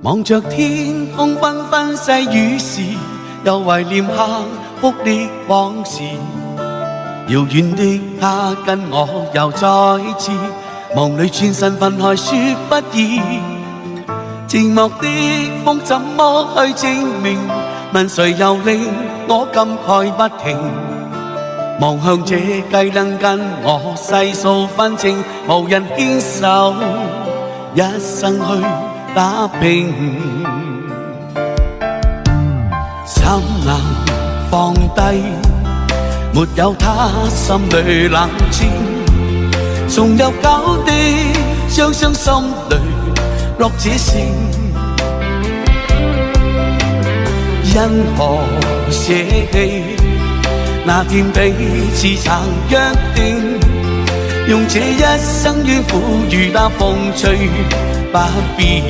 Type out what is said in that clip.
望着天空紛紛細雨時，又懷念幸福的往事。遙遠的他跟我又再次夢裏轉身分開，說不易。寂寞的風怎麼去證明？問誰又令我感慨不停？望向這計燈跟我細數分清，無人牽手一生去打拼。怎能放低？沒有他心裏冷清，仲有搞的雙雙心裏落這聲。因何捨棄？那天彼此曾約定，用這一生願付與那風吹不變。